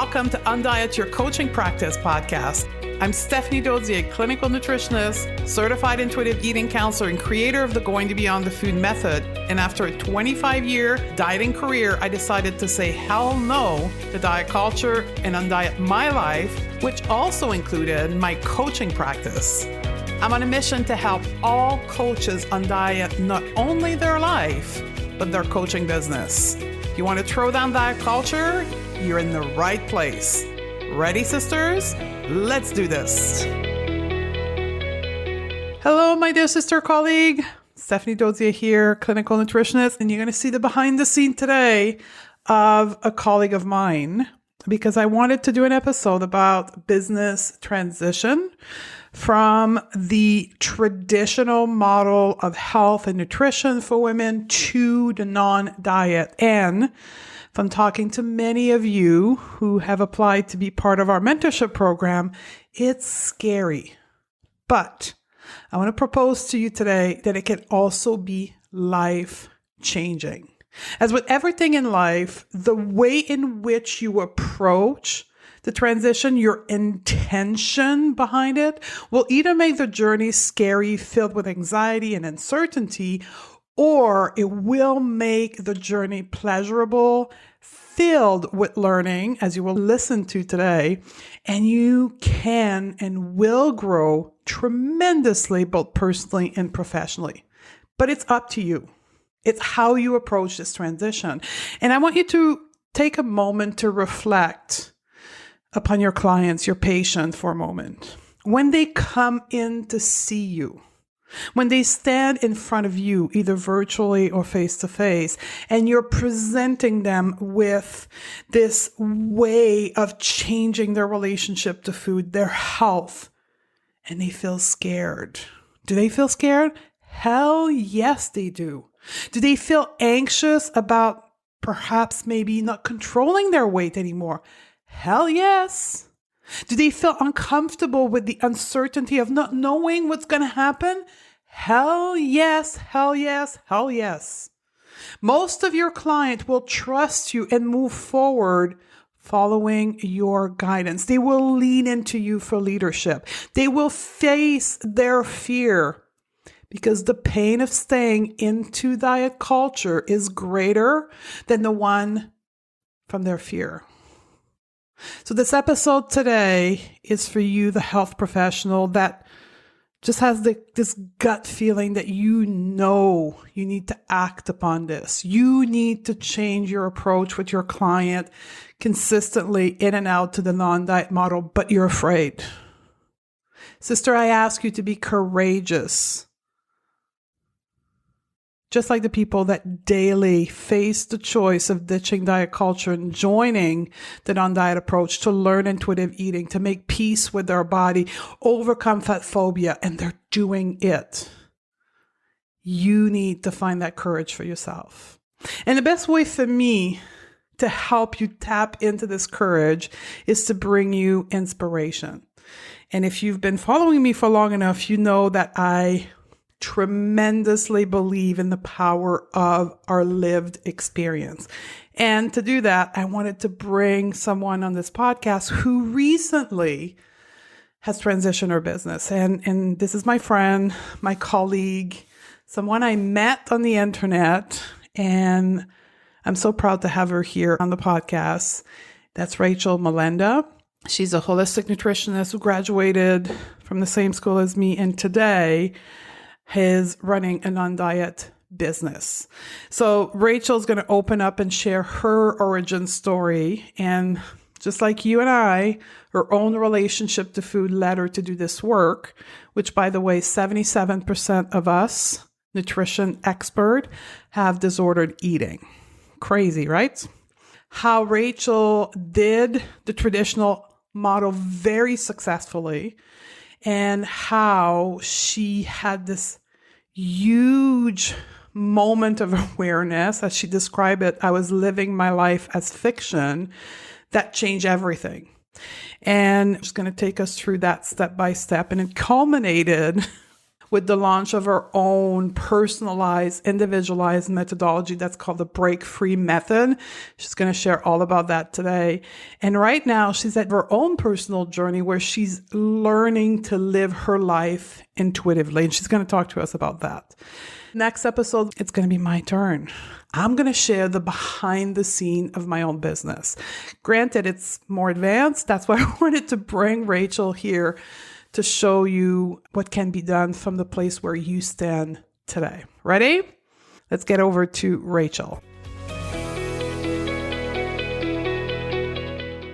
Welcome to Undiet Your Coaching Practice podcast. I'm Stephanie Dozier, clinical nutritionist, certified intuitive eating counselor, and creator of the Going to Beyond the Food method. And after a 25-year dieting career, I decided to say hell no to diet culture and undiet my life, which also included my coaching practice. I'm on a mission to help all coaches undiet not only their life, but their coaching business. If you want to throw down diet culture, you're in the right place. Ready, sisters? Let's do this. Hello, my dear sister colleague. Stephanie Dozier here, clinical nutritionist, and you're going to see the behind the scene today of a colleague of mine because I wanted to do an episode about business transition from the traditional model of health and nutrition for women to the non-diet. And from talking to many of you who have applied to be part of our mentorship program, it's scary. But I want to propose to you today that it can also be life-changing. As with everything in life, the way in which you approach the transition, your intention behind it, will either make the journey scary, filled with anxiety and uncertainty, or it will make the journey pleasurable, filled with learning, as you will listen to today, and you can and will grow tremendously, both personally and professionally. But it's up to you. It's how you approach this transition. And I want you to take a moment to reflect upon your clients, your patients for a moment. When they come in to see you, when they stand in front of you, either virtually or face-to-face, and you're presenting them with this way of changing their relationship to food, their health, and they feel scared. Do they feel scared? Hell yes, they do. Do they feel anxious about perhaps maybe not controlling their weight anymore? Hell yes. Do they feel uncomfortable with the uncertainty of not knowing what's going to happen? Hell yes, hell yes, hell yes. Most of your client will trust you and move forward following your guidance. They will lean into you for leadership. They will face their fear because the pain of staying into diet culture is greater than the one from their fear. So this episode today is for you, the health professional that just has this gut feeling that you know you need to act upon this. You need to change your approach with your client consistently in and out to the non-diet model, but you're afraid. Sister, I ask you to be courageous. Just like the people that daily face the choice of ditching diet culture and joining the non-diet approach to learn intuitive eating, to make peace with their body, overcome fat phobia, and they're doing it. You need to find that courage for yourself. And the best way for me to help you tap into this courage is to bring you inspiration. And if you've been following me for long enough, you know that I tremendously believe in the power of our lived experience. And to do that, I wanted to bring someone on this podcast who recently has transitioned her business. And this is my friend, my colleague, someone I met on the internet, and I'm so proud to have her here on the podcast. That's Rachel Melenda. She's a holistic nutritionist who graduated from the same school as me, and today is running a non-diet business. So Rachel's going to open up and share her origin story. And just like you and I, her own relationship to food led her to do this work, which, by the way, 77% of us, nutrition expert, have disordered eating. Crazy, right? How Rachel did the traditional model very successfully, and how she had this huge moment of awareness, as she described it. I was living my life as fiction that changed everything. And I'm just going to take us through that step by step. And it culminated with the launch of her own personalized, individualized methodology that's called the Break Free Method. She's going to share all about that today. And right now, she's at her own personal journey where she's learning to live her life intuitively. And she's going to talk to us about that. Next episode, it's going to be my turn. I'm going to share the behind the scene of my own business. Granted, it's more advanced. That's why I wanted to bring Rachel here to show you what can be done from the place where you stand today. Ready? Let's get over to Rachel.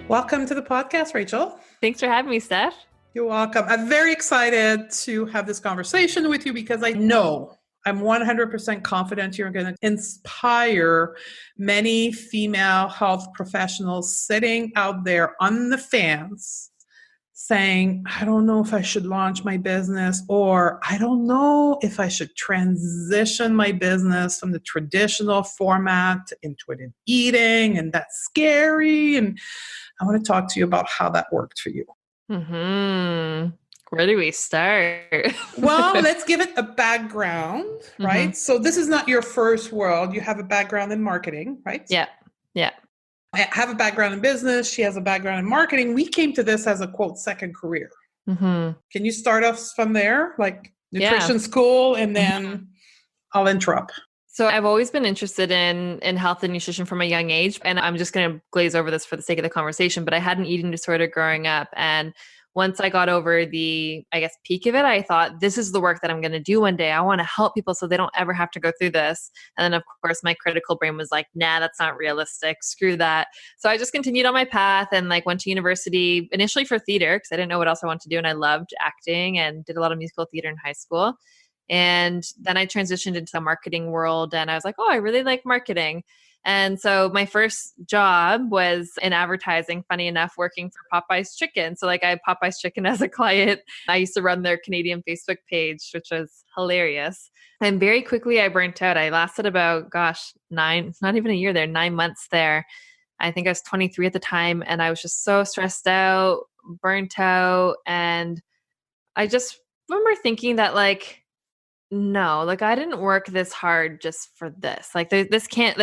Welcome to the podcast, Rachel. Thanks for having me, Steph. You're welcome. I'm very excited to have this conversation with you because I know I'm 100% confident you're going to inspire many female health professionals sitting out there on the fence saying, I don't know if I should launch my business, or I don't know if I should transition my business from the traditional format to intuitive eating, and that's scary. And I want to talk to you about how that worked for you. Where do we start? Well, let's give it a background, right? So this is not your first world. You have a background in marketing, right? Yeah. I have a background in business. She has a background in marketing. We came to this as a, quote, second career. Can you start us from there? Like nutrition school, and then I'll interrupt. So I've always been interested in health and nutrition from a young age. And I'm just going to glaze over this for the sake of the conversation, but I had an eating disorder growing up. And once I got over the, peak of it, I thought, this is the work that I'm going to do one day. I want to help people so they don't ever have to go through this. And then, of course, my critical brain was like, nah, that's not realistic. Screw that. So I just continued on my path and went to university initially for theater because I didn't know what else I wanted to do. And I loved acting and did a lot of musical theater in high school. And then I transitioned into the marketing world and I was like, oh, I really like marketing. And so my first job was in advertising, funny enough, working for Popeye's Chicken. So I had Popeye's Chicken as a client. I used to run their Canadian Facebook page, which was hilarious. And very quickly I burnt out. I lasted about, not even a year there, 9 months there. I think I was 23 at the time. And I was just so stressed out, burnt out. And I just remember thinking that no, I didn't work this hard just for this. This can't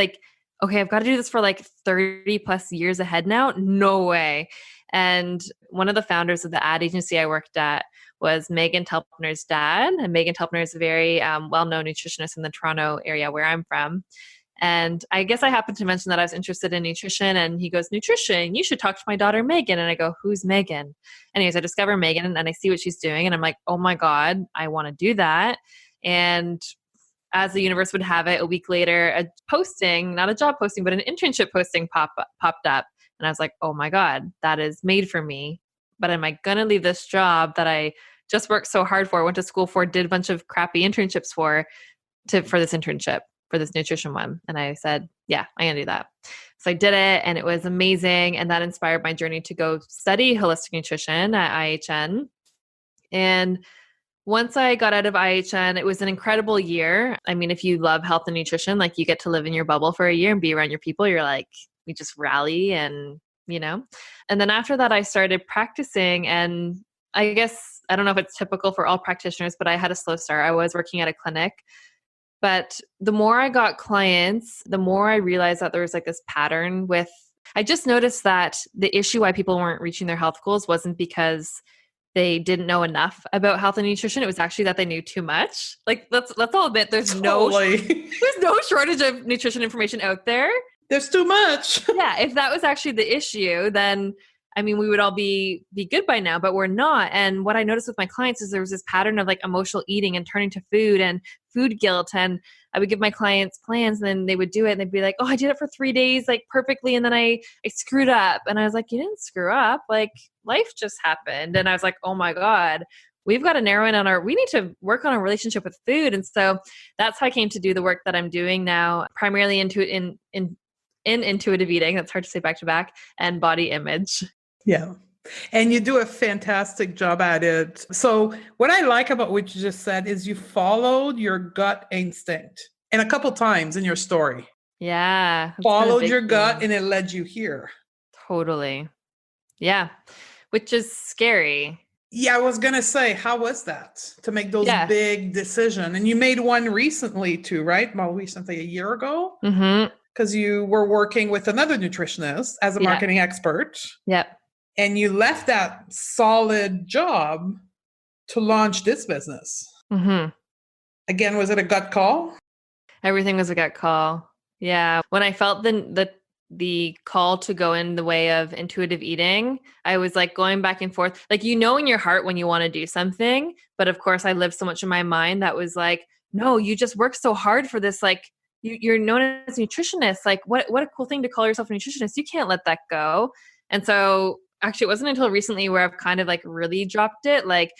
okay, I've got to do this for 30 plus years ahead now. No way. And one of the founders of the ad agency I worked at was Megan Telpner's dad. And Megan Telpner is a very well-known nutritionist in the Toronto area where I'm from. And I guess I happened to mention that I was interested in nutrition. And he goes, nutrition, you should talk to my daughter, Megan. And I go, who's Megan? Anyways, I discover Megan and I see what she's doing. And I'm like, oh my God, I want to do that. And as the universe would have it, a week later, a posting, not a job posting, but an internship posting popped up. And I was like, oh my God, that is made for me. But am I going to leave this job that I just worked so hard for, went to school for, did a bunch of crappy internships for this internship, for this nutrition one? And I said, yeah, I'm going to do that. So I did it and it was amazing. And that inspired my journey to go study holistic nutrition at IHN. And once I got out of IHN, it was an incredible year. I mean, if you love health and nutrition, you get to live in your bubble for a year and be around your people. You're we just rally and, And then after that, I started practicing. And I guess, I don't know if it's typical for all practitioners, but I had a slow start. I was working at a clinic. But the more I got clients, the more I realized that there was this pattern with, I just noticed that the issue why people weren't reaching their health goals wasn't because they didn't know enough about health and nutrition. It was actually that they knew too much. Let's all admit there's no shortage of nutrition information out there. There's too much. Yeah. If that was actually the issue, then we would all be good by now, but we're not. And what I noticed with my clients is there was this pattern of emotional eating and turning to food and food guilt. And I would give my clients plans and then they would do it and they'd be like, oh, I did it for 3 days, perfectly. And then I screwed up. And I was like, you didn't screw up. Life just happened. And I was like, oh my God, we've got to narrow in on we need to work on our relationship with food. And so that's how I came to do the work that I'm doing now, primarily in intuitive eating. That's hard to say back to back, and body image. Yeah. And you do a fantastic job at it. So what I like about what you just said is you followed your gut instinct, and a couple times in your story. Yeah. Followed your gut and it led you here. Totally. Yeah. Which is scary. Yeah, I was gonna say, how was that to make those Yeah. big decisions? And you made one recently too, right? Well, recently, a year ago, Mm-hmm. because you were working with another nutritionist as a Yeah. marketing expert, Yep. and you left that solid job to launch this business. Mm-hmm. Again, was it a gut call? Everything was a gut call. Yeah. When I felt the call to go in the way of intuitive eating, I was like going back and forth. Like, you know, in your heart when you want to do something, but of course I lived so much in my mind that was like, no, you just work so hard for this. Like, you're known as a nutritionist. Like, what a cool thing to call yourself a nutritionist. You can't let that go. And so actually it wasn't until recently where I've kind of like really dropped it. Like,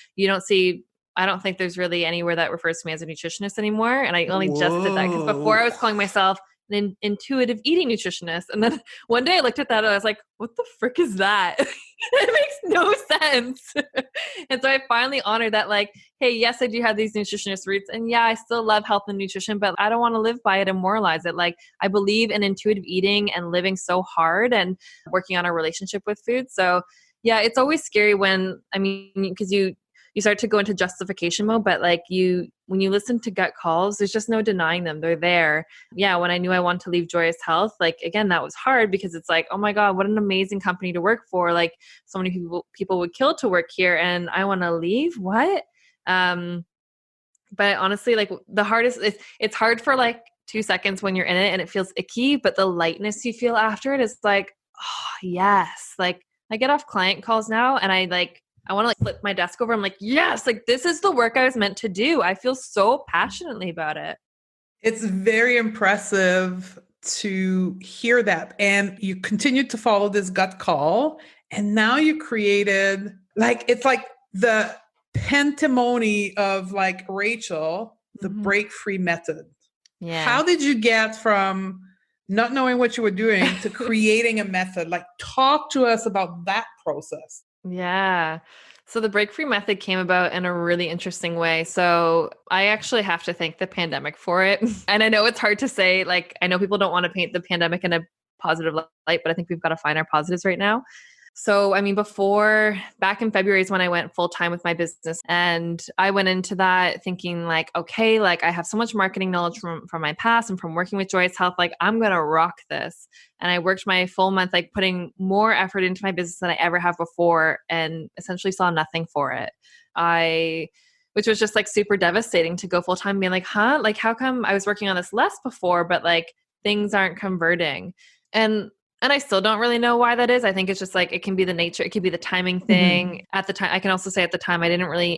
I don't think there's really anywhere that refers to me as a nutritionist anymore. And I only just did that because before I was Whoa. calling myself an intuitive eating nutritionist. And then one day I looked at that and I was like, what the frick is that? It makes no sense. And so I finally honored that, like, hey, yes, I do have these nutritionist roots. And yeah, I still love health and nutrition, but I don't want to live by it and moralize it. Like, I believe in intuitive eating and living so hard and working on a relationship with food. So yeah, it's always scary because you start to go into justification mode, but like when you listen to gut calls, there's just no denying them. They're there. Yeah. When I knew I wanted to leave Joyous Health, like, again, that was hard because it's like, oh my God, what an amazing company to work for. Like, so many people would kill to work here and I want to leave. What? But honestly, like, the hardest, it's hard for like 2 seconds when you're in it and it feels icky, but the lightness you feel after it is like, oh yes. Like, I get off client calls now and I want to like flip my desk over. I'm like, yes, like, this is the work I was meant to do. I feel so passionately about it. It's very impressive to hear that. And you continued to follow this gut call. And now you created, like, it's like the pentimony of like Rachel, the Mm-hmm. break free method. Yeah. How did you get from not knowing what you were doing to creating a method? Like, talk to us about that process. Yeah. So the break free method came about in a really interesting way. So I actually have to thank the pandemic for it. And I know it's hard to say, like, I know people don't want to paint the pandemic in a positive light, but I think we've got to find our positives right now. So, back in February is when I went full time with my business. And I went into that thinking like, okay, like, I have so much marketing knowledge from my past and from working with Joyous Health. Like, I'm going to rock this. And I worked my full month, like putting more effort into my business than I ever have before and essentially saw nothing for it. Which was just like super devastating to go full time being like, huh? Like, how come I was working on this less before, but like things aren't converting? And I still don't really know why that is. I think it's just like, it can be the nature, it could be the timing thing. Mm-hmm. At the time, I can also say at the time, I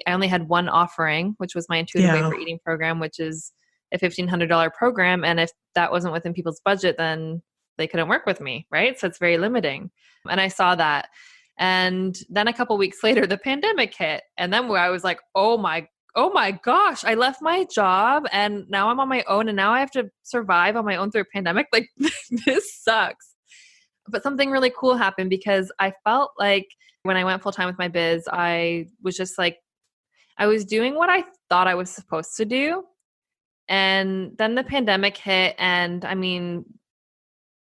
only had one offering, which was my Intuitive Way for Eating program, which is a $1,500 program. And if that wasn't within people's budget, then they couldn't work with me, right? So it's very limiting. And I saw that. And then a couple weeks later, the pandemic hit. And then where I was like, oh my gosh, I left my job and now I'm on my own and now I have to survive on my own through a pandemic. Like, this sucks. But something really cool happened because I felt like when I went full time with my biz, I was just like, I was doing what I thought I was supposed to do. And then the pandemic hit. And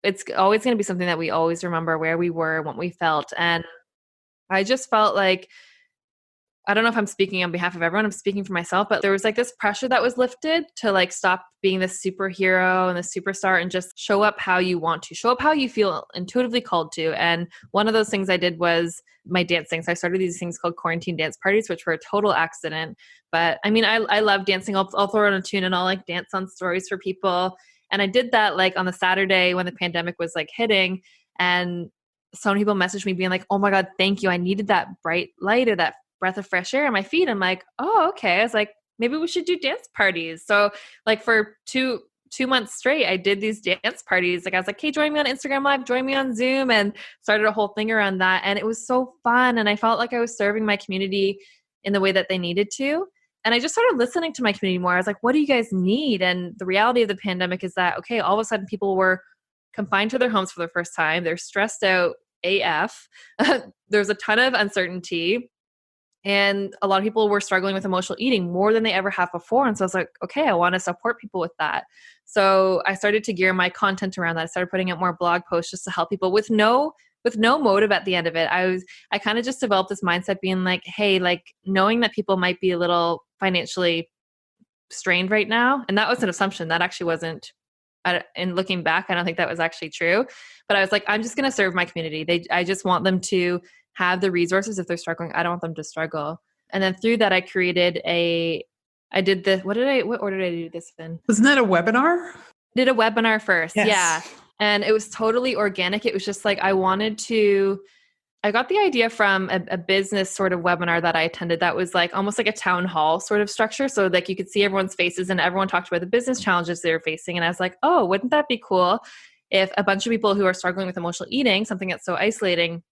it's always going to be something that we always remember where we were, what we felt. And I just felt like, I don't know if I'm speaking on behalf of everyone, I'm speaking for myself, but there was like this pressure that was lifted to like stop being this superhero and the superstar and just show up how you want to, show up how you feel intuitively called to. And one of those things I did was my dancing. So I started these things called quarantine dance parties, which were a total accident. But I love dancing. I'll throw on a tune and I'll like dance on stories for people. And I did that like on the Saturday when the pandemic was like hitting. And so many people messaged me being like, oh my God, thank you. I needed that bright light or that breath of fresh air on my feet. I'm like, oh, okay. I was like, maybe we should do dance parties. So like for two months straight, I did these dance parties. Like, I was like, hey, join me on Instagram Live, join me on Zoom, and started a whole thing around that. And it was so fun. And I felt like I was serving my community in the way that they needed to. And I just started listening to my community more. I was like, what do you guys need? And the reality of the pandemic is that, okay, all of a sudden people were confined to their homes for the first time. They're stressed out AF. There's a ton of uncertainty. And a lot of people were struggling with emotional eating more than they ever have before. And so I was like, okay, I want to support people with that. So I started to gear my content around that. I started putting out more blog posts just to help people with no with no motive at the end of it. I kind of just developed this mindset being like, hey, like knowing that people might be a little financially strained right now. And that was an assumption that actually wasn't, in looking back, I don't think that was actually true. But I was like, I'm just going to serve my community. I just want them to have the resources if they're struggling. I don't want them to struggle. And then through that, I created what order did I do this in? Wasn't that a webinar? Did a webinar first. Yes. Yeah. And it was totally organic. It was just like, I got the idea from a business sort of webinar that I attended that was like almost like a town hall sort of structure. So like you could see everyone's faces and everyone talked about the business challenges they were facing. And I was like, oh, wouldn't that be cool if a bunch of people who are struggling with emotional eating, something that's so isolating,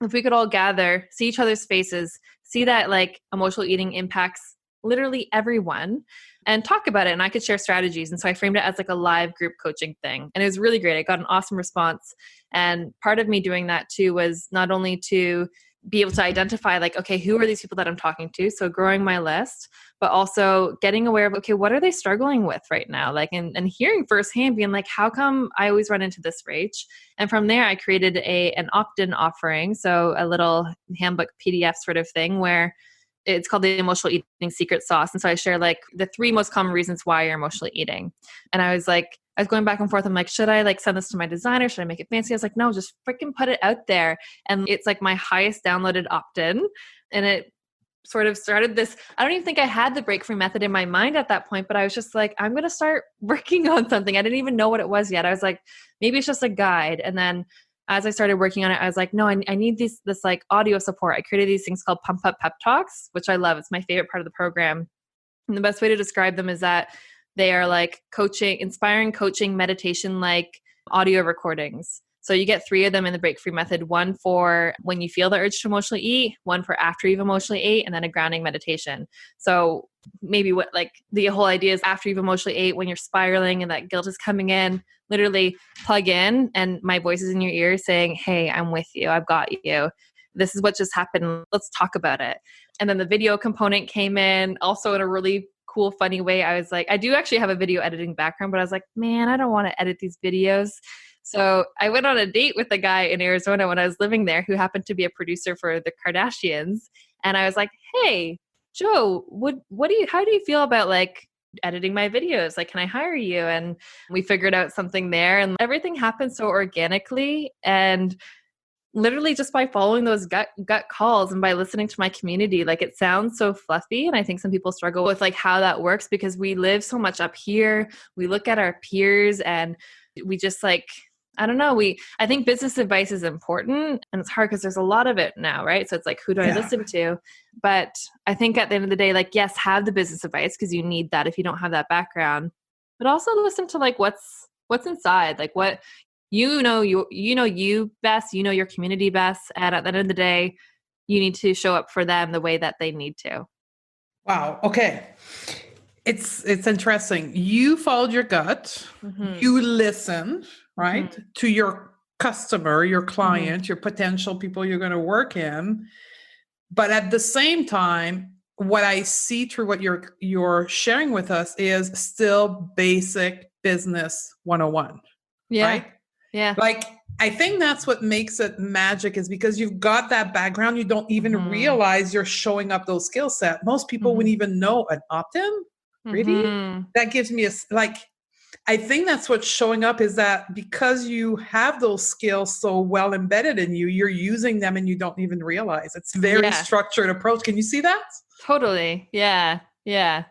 if we could all gather, see each other's faces, see that like emotional eating impacts literally everyone, and talk about it. And I could share strategies. And so I framed it as like a live group coaching thing. And it was really great. I got an awesome response. And part of me doing that too was not only to be able to identify like, okay, who are these people that I'm talking to? So growing my list, but also getting aware of, okay, what are they struggling with right now? Like, and hearing firsthand, being like, how come I always run into this rage? And from there, I created an opt-in offering. So a little handbook PDF sort of thing where it's called the emotional eating secret sauce. And so I share like the 3 most common reasons why you're emotionally eating. And I was going back and forth. I'm like, should I like send this to my designer? Should I make it fancy? I was like, no, just freaking put it out there. And it's like my highest downloaded opt-in. And it sort of started this, I don't even think I had the break free method in my mind at that point, but I was just like, I'm going to start working on something. I didn't even know what it was yet. I was like, maybe it's just a guide. And then as I started working on it, I was like, no, I need this like audio support. I created these things called Pump Up Pep Talks, which I love. It's my favorite part of the program. And the best way to describe them is that they are like inspiring coaching, meditation, like audio recordings. So you get 3 of them in the break free method, one for when you feel the urge to emotionally eat, one for after you've emotionally ate, and then a grounding meditation. So maybe what like the whole idea is after you've emotionally ate, when you're spiraling and that guilt is coming in, literally plug in and my voice is in your ear saying, hey, I'm with you. I've got you. This is what just happened. Let's talk about it. And then the video component came in also in a really cool, funny way. I was like, I do actually have a video editing background, but I was like, man, I don't want to edit these videos. So I went on a date with a guy in Arizona when I was living there who happened to be a producer for the Kardashians. And I was like, hey, Joe, how do you feel about like editing my videos? Like, can I hire you? And we figured out something there, and everything happened so organically and literally just by following those gut calls and by listening to my community. Like, it sounds so fluffy, and I think some people struggle with like how that works because we live so much up here. We look at our peers and we just like, I don't know. I think business advice is important, and it's hard because there's a lot of it now, right? So it's like, who do I listen to? But I think at the end of the day, like, yes, have the business advice because you need that if you don't have that background, but also listen to like what's inside, like what you know you best, you know your community best, and at the end of the day, you need to show up for them the way that they need to. Wow. Okay. It's interesting. You followed your gut. Mm-hmm. You listened, right, mm-hmm. to your customer, your client, mm-hmm. your potential people you're going to work in. But at the same time, what I see through what you're sharing with us is still basic business 101. Yeah. Right? Yeah. Like, I think that's what makes it magic, is because you've got that background. You don't even mm-hmm. realize you're showing up those skill set. Most people mm-hmm. wouldn't even know an opt-in. Really? Mm-hmm. That gives me I think that's what's showing up, is that because you have those skills so well embedded in you, you're using them and you don't even realize. It's very structured approach. Can you see that? Totally. Yeah. Yeah.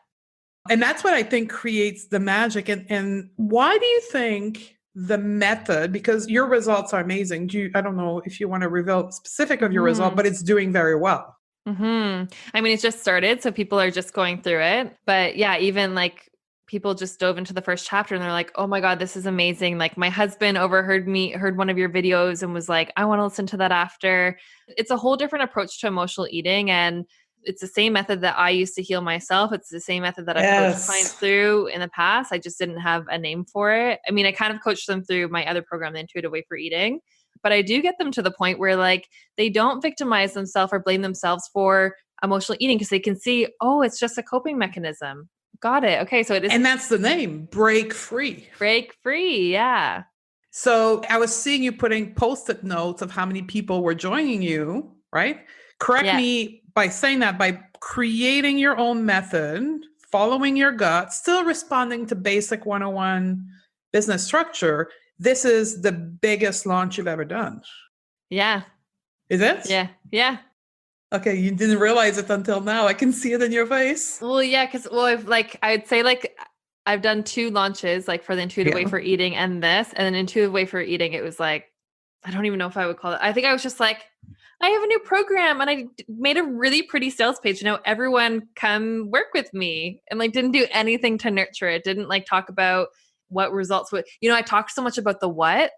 And that's what I think creates the magic. And why do you think the method, because your results are amazing. I don't know if you want to reveal specific of your result, but it's doing very well. Mm-hmm. I mean, it's just started, so people are just going through it. But yeah, even like people just dove into the first chapter and they're like, oh my God, this is amazing. Like, my husband heard one of your videos and was like, I want to listen to that after. It's a whole different approach to emotional eating. And it's the same method that I used to heal myself. It's the same method that I've coached clients through in the past. I just didn't have a name for it. I mean, I kind of coached them through my other program, the Intuitive Way for Eating. But I do get them to the point where like they don't victimize themselves or blame themselves for emotional eating, because they can see, oh, it's just a coping mechanism. Got it. Okay. So it is. And that's the name, break free. Break free. Yeah. So I was seeing you putting post-it notes of how many people were joining you, right? Correct Yeah. me by saying that by creating your own method, following your gut, still responding to basic 101 business structure. This is the biggest launch you've ever done. Yeah. Is it? Yeah. Yeah. Okay, you didn't realize it until now. I can see it in your face. Well, yeah, because I'd say I've done 2 launches, like for the intuitive way Yeah. for eating and this, and then intuitive way for eating, it was like, I don't even know if I would call it. I think I was just like, I have a new program, and I made a really pretty sales page. Everyone come work with me, and like didn't do anything to nurture it. Didn't like talk about what results would. I talked so much about the what,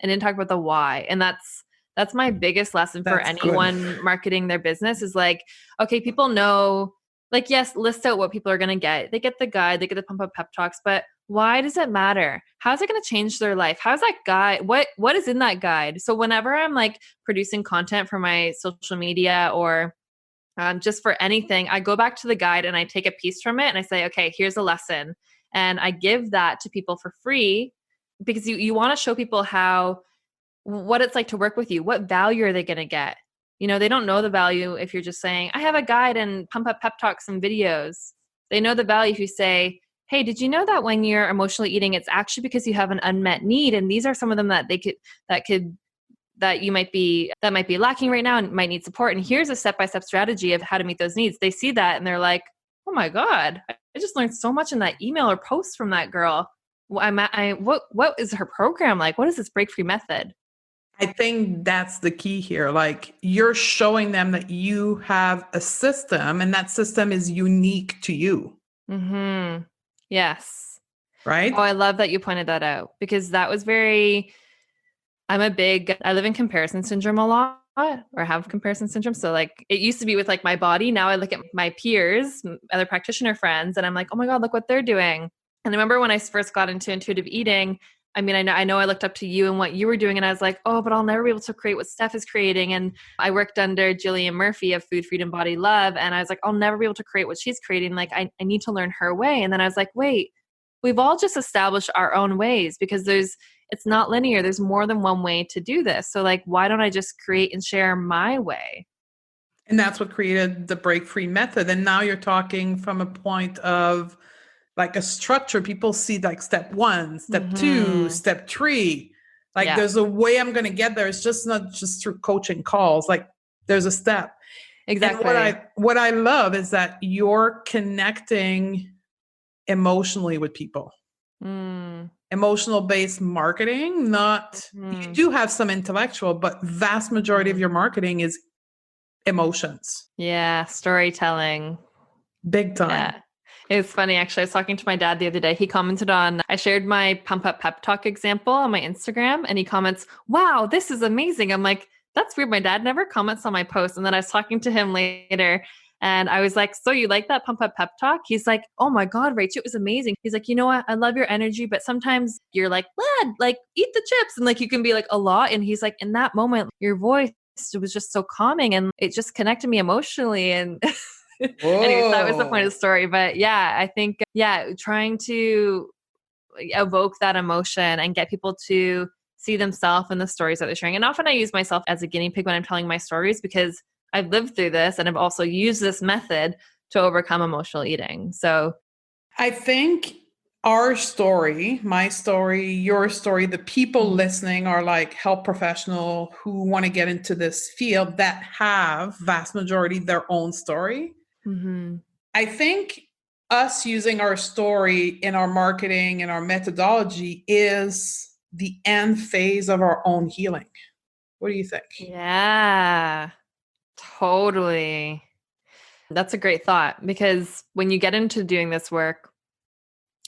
and didn't talk about the why, and that's my biggest lesson for That's good. anyone marketing their business is like, okay, people know, like, yes, list out what people are going to get. They get the guide, they get the pump up pep talks, but why does it matter? How's it going to change their life? How's that guide? What is in that guide? So whenever I'm like producing content for my social media or just for anything, I go back to the guide and I take a piece from it and I say, okay, here's a lesson. And I give that to people for free because you want to show people what it's like to work with you. What value are they going to get? They don't know the value if you're just saying, I have a guide and pump up pep talks and videos. They know the value if you say, hey, did you know that when you're emotionally eating, it's actually because you have an unmet need? And these are some of them that might be lacking right now and might need support. And here's a step-by-step strategy of how to meet those needs. They see that and they're like, oh my God, I just learned so much in that email or post from that girl. What is her program like? What is this break free method? I think that's the key here. Like you're showing them that you have a system and that system is unique to you. Mm-hmm. Yes. Right? Oh, I love that you pointed that out because that was I live in comparison syndrome a lot or have comparison syndrome. So like it used to be with like my body. Now I look at my peers, other practitioner friends, and I'm like, oh my God, look what they're doing. And I remember when I first got into intuitive eating, I mean, I know I looked up to you and what you were doing and I was like, oh, but I'll never be able to create what Steph is creating. And I worked under Jillian Murphy of Food, Freedom, Body, Love. And I was like, I'll never be able to create what she's creating. Like I need to learn her way. And then I was like, wait, we've all just established our own ways because it's not linear. There's more than one way to do this. So like, why don't I just create and share my way? And that's what created the break free method. And now you're talking from a point of like a structure. People see like step 1, step 2, step 3. Like there's a way I'm going to get there. It's just not just through coaching calls. Like there's a step. Exactly. And what I love is that you're connecting emotionally with people. Emotional based marketing, not you do have some intellectual, but vast majority of your marketing is emotions. Yeah, storytelling. Big time. Yeah. It's funny, actually. I was talking to my dad the other day. He commented I shared my pump up pep talk example on my Instagram and he comments, wow, this is amazing. I'm like, that's weird. My dad never comments on my posts. And then I was talking to him later and I was like, so you like that pump up pep talk? He's like, oh my God, Rach, it was amazing. He's like, you know what? I love your energy, but sometimes you're like, lad, like eat the chips. And like, you can be like a lot. And he's like, in that moment, your voice was just so calming and it just connected me emotionally. And anyways, that was the point of the story. But yeah, I think, trying to evoke that emotion and get people to see themselves in the stories that they're sharing. And often I use myself as a guinea pig when I'm telling my stories because I've lived through this and I've also used this method to overcome emotional eating. So I think our story, my story, your story, the people listening are like health professional who want to get into this field that have vast majority their own story. I think us using our story in our marketing and our methodology is the end phase of our own healing. What do you think? Yeah, totally. That's a great thought because when you get into doing this work,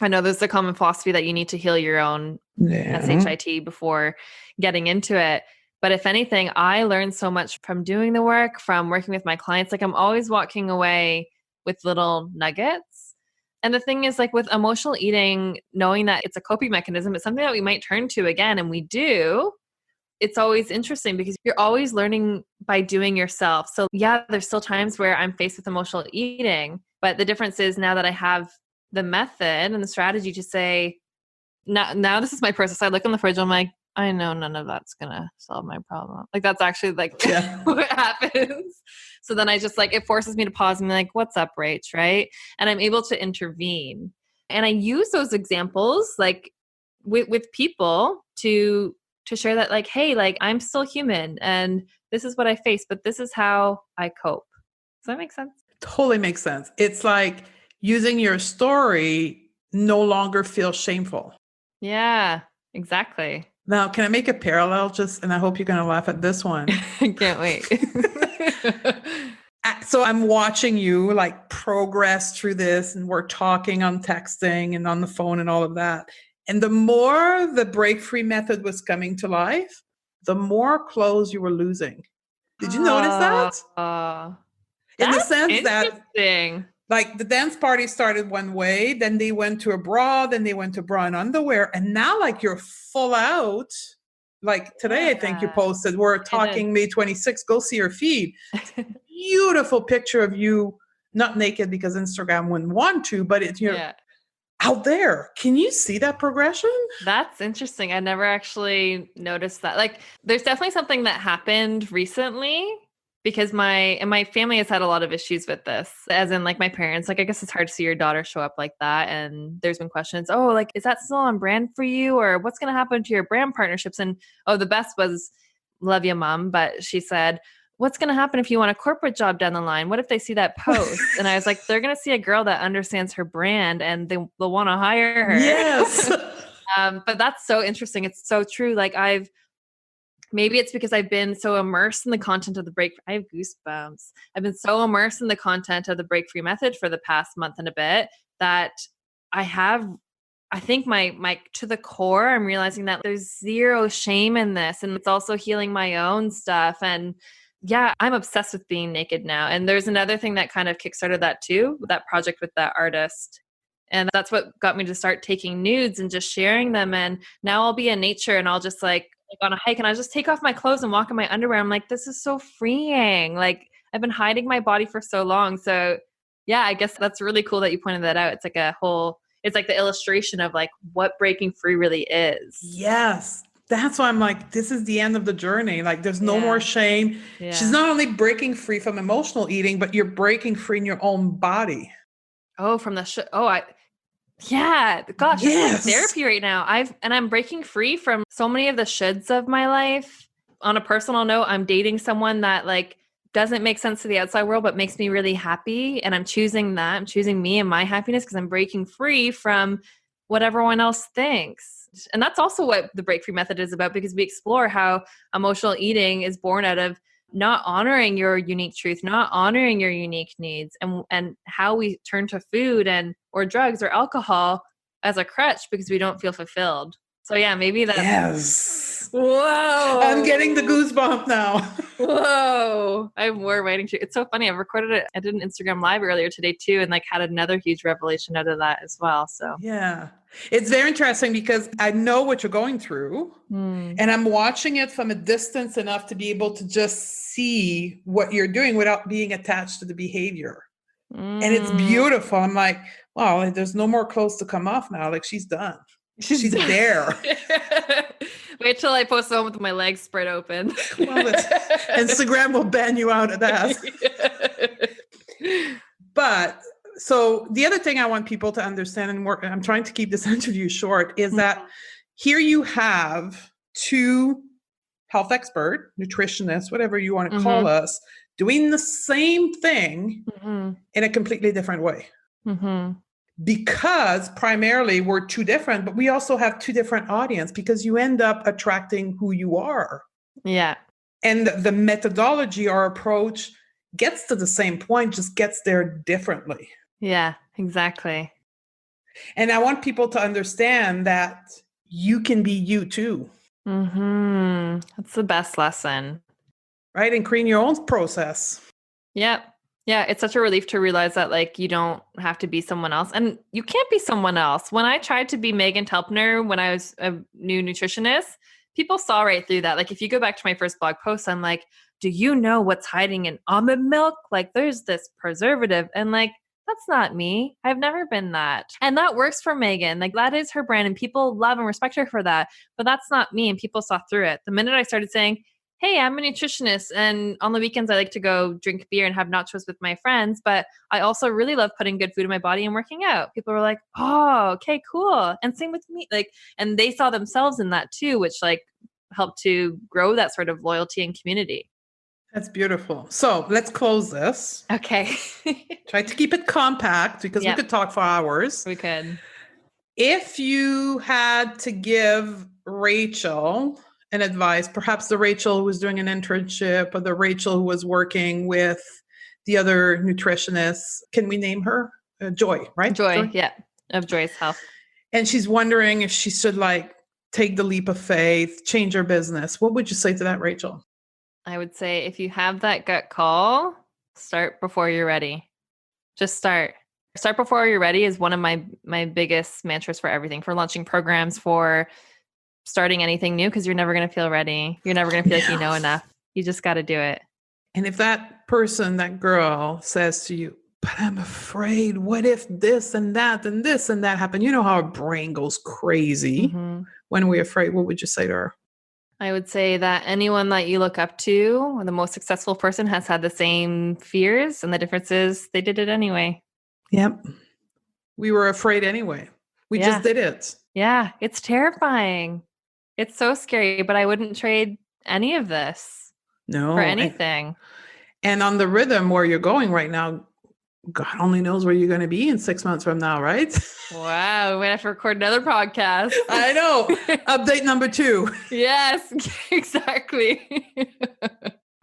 I know there's a common philosophy that you need to heal your own SHIT before getting into it. But if anything, I learned so much from doing the work, from working with my clients. Like I'm always walking away with little nuggets. And the thing is, like with emotional eating, knowing that it's a coping mechanism, it's something that we might turn to again, and we do. It's always interesting because you're always learning by doing yourself. So yeah, there's still times where I'm faced with emotional eating, but the difference is now that I have the method and the strategy to say, now this is my process. I look in the fridge, I'm like, I know none of that's gonna solve my problem. Like that's actually like Yeah. what happens. So then I just like it forces me to pause and be like, what's up, Rach? Right. And I'm able to intervene. And I use those examples like with people to share that like, hey, like I'm still human and this is what I face, but this is how I cope. Does that make sense? Totally makes sense. It's like using your story no longer feels shameful. Yeah, exactly. Now, can I make a parallel just, and I hope you're going to laugh at this one. I can't wait. So I'm watching you like progress through this, and we're talking on texting and on the phone and all of that. And the more the break free method was coming to life, the more clothes you were losing. Did you notice that? Oh, In the that's sense that interesting. like the dance party started one way, then they went to a bra, then they went to bra and underwear. And now like you're full out. Like today, I think you Yeah, posted, we're I did. talking May 26th, go see your feed. Beautiful picture of you, not naked because Instagram wouldn't want to, but it's you're Yeah. out there. Can you see that progression? That's interesting. I never actually noticed that. Like there's definitely something that happened recently because my family has had a lot of issues with this. As in like my parents, like I guess it's hard to see your daughter show up like that and there's been questions, "Oh, like is that still on brand for you or what's going to happen to your brand partnerships?" And oh, the best was love you mom, but she said, "What's going to happen if you want a corporate job down the line? What if they see that post?" And I was like, "They're going to see a girl that understands her brand and they'll want to hire Yes. her." But that's so interesting. It's so true. Like maybe it's because I've been so immersed in the content of the break. I have goosebumps. I've been so immersed in the content of the break free method for the past month and a bit that I have, I think my to the core, I'm realizing that there's zero shame in this. And it's also healing my own stuff. And yeah, I'm obsessed with being naked now. And there's another thing that kind of kickstarted that too, that project with that artist. And that's what got me to start taking nudes and just sharing them. And now I'll be in nature and I'll just like on a hike and I'll just take off my clothes and walk in my underwear. I'm like, this is so freeing. Like I've been hiding my body for so long. So yeah, I guess that's really cool that you pointed that out. It's like it's like the illustration of like what breaking free really is. Yes. That's why I'm like, this is the end of the journey. Like, there's no more Yeah. shame. She's Yeah. not only breaking free from emotional eating, but you're breaking free in your own body. Oh, from the yeah, gosh, it's like Yes. therapy right now. I'm breaking free from so many of the shoulds of my life. On a personal note, I'm dating someone that like doesn't make sense to the outside world, but makes me really happy. And I'm choosing that. I'm choosing me and my happiness because I'm breaking free from what everyone else thinks. And that's also what the break free method is about because we explore how emotional eating is born out of not honoring your unique truth, not honoring your unique needs, and how we turn to food and or drugs or alcohol as a crutch because we don't feel fulfilled. So yeah, maybe that's Yes. whoa. I'm getting the goosebump now. Whoa. I'm more waiting to. It's so funny. I've recorded it. I did an Instagram live earlier today too, and like had another huge revelation out of that as well. So Yeah. It's very interesting because I know what you're going through and I'm watching it from a distance enough to be able to just see what you're doing without being attached to the behavior. And it's Mm. beautiful. I'm like, wow, there's no more clothes to come off now. Like she's done. She's done. there. Wait till I post one with my legs spread open. Well, Instagram will ban you out of that. But so the other thing I want people to understand, and I'm trying to keep this interview short, is that here you have two health expert, nutritionists, whatever you want to call us, doing the same thing in a completely different way. Because primarily we're two different, but we also have two different audience because you end up attracting who you are. Yeah. And the methodology or approach gets to the same point, just gets there differently. Yeah, exactly. And I want people to understand that you can be you too. That's the best lesson. Right? And create your own process. Yep. Yeah, it's such a relief to realize that like you don't have to be someone else and you can't be someone else. When I tried to be Megan Telpner when I was a new nutritionist, people saw right through that. Like if you go back to my first blog post, I'm like, do you know what's hiding in almond milk? Like there's this preservative and like that's not me. I've never been that. And that works for Megan. Like that is her brand and people love and respect her for that. But that's not me. And people saw through it. The minute I started saying, hey, I'm a nutritionist and on the weekends I like to go drink beer and have nachos with my friends, but I also really love putting good food in my body and working out. People were like, oh, okay, cool. And same with me. Like, and they saw themselves in that too, which like helped to grow that sort of loyalty and community. That's beautiful. So let's close this. Okay. Try to keep it compact because we could talk for hours. We could. If you had to give Rachel an advice, perhaps the Rachel who was doing an internship or the Rachel who was working with the other nutritionists, can we name her? Joy, right? Joy, yeah, of Joy's Health. And she's wondering if she should like take the leap of faith, change her business. What would you say to that, Rachel? I would say if you have that gut call, start before you're ready. Just start. Start before you're ready is one of my biggest mantras for everything, for launching programs, for starting anything new, because you're never going to feel ready. You're never going to feel like you know enough. You just got to do it. And if that person, that girl says to you, but I'm afraid, what if this and that and this and that happen? You know how our brain goes crazy when we're afraid. What would you say to her? I would say that anyone that you look up to, or the most successful person, has had the same fears, and the difference is they did it anyway. Yep. We were afraid anyway. We just did it. Yeah. It's terrifying. It's so scary, but I wouldn't trade any of this for anything. And on the rhythm where you're going right now, God only knows where you're going to be in 6 months from now, right? Wow. We have to record another podcast. I know. Update number 2. Yes, exactly.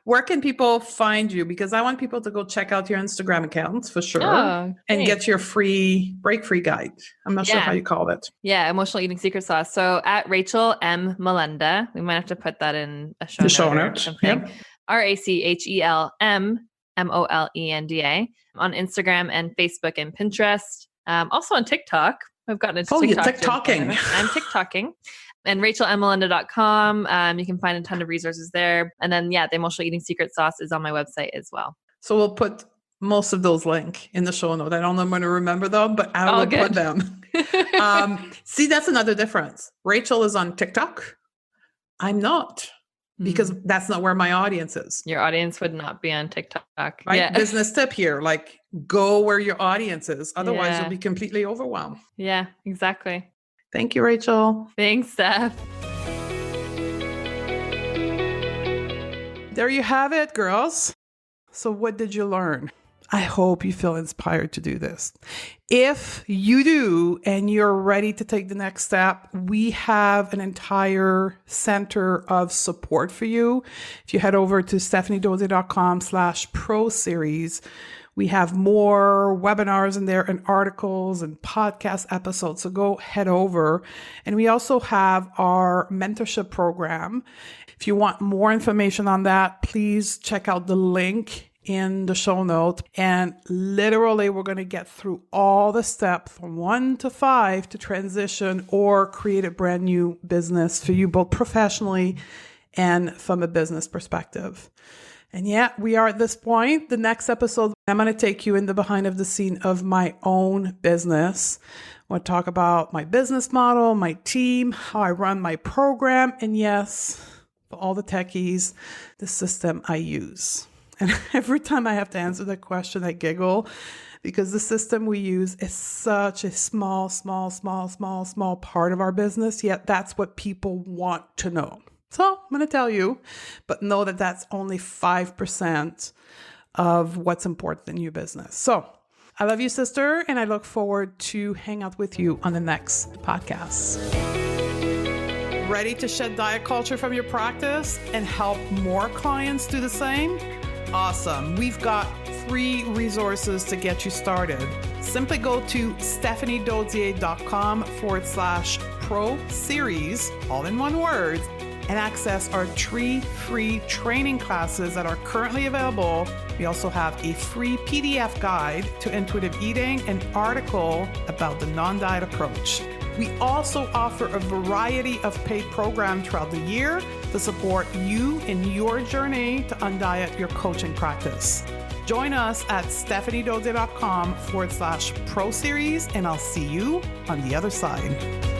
Where can people find you? Because I want people to go check out your Instagram accounts for sure and get your free break-free guide. I'm not sure how you call it. Yeah, Emotional Eating Secret Sauce. So at Rachel M. Melenda, we might have to put that in a show note. Yep. RachelMMolenda on Instagram and Facebook and Pinterest. Also on TikTok. I've gotten into TikTok. You're TikToking. I'm TikToking. And RachelMMolenda.com. You can find a ton of resources there. And then, the Emotional Eating Secret Sauce is on my website as well. So we'll put most of those links in the show note. I don't know when to remember them, but I will put them. See, that's another difference. Rachel is on TikTok. I'm not. Because that's not where my audience is. Your audience would not be on TikTok. Right? Yeah. Business tip here, like go where your audience is. Otherwise, you'll be completely overwhelmed. Yeah, exactly. Thank you, Rachel. Thanks, Steph. There you have it, girls. So what did you learn? I hope you feel inspired to do this. If you do and you're ready to take the next step, we have an entire center of support for you. If you head over to stephaniedodier.com/pro series, we have more webinars in there and articles and podcast episodes. So go head over. And we also have our mentorship program. If you want more information on that, please check out the link in the show notes. And literally, we're going to get through all the steps from 1 to 5 to transition or create a brand new business for you, both professionally and from a business perspective. And we are at this point. The next episode, I'm going to take you in the behind of the scene of my own business. We'll talk about my business model, my team, how I run my program, and for all the techies, the system I use. And every time I have to answer that question, I giggle because the system we use is such a small part of our business, yet that's what people want to know. So I'm going to tell you, but know that that's only 5% of what's important in your business. So I love you, sister, and I look forward to hang out with you on the next podcast. Ready to shed diet culture from your practice and help more clients do the same? Awesome. We've got 3 resources to get you started. Simply go to stephaniedodier.com/pro series, all in one word, and access our 3 free training classes that are currently available. We also have a free PDF guide to intuitive eating, an article about the non-diet approach. We also offer a variety of paid programs throughout the year to support you in your journey to undiet your coaching practice. Join us at stephaniedodze.com/pro series, and I'll see you on the other side.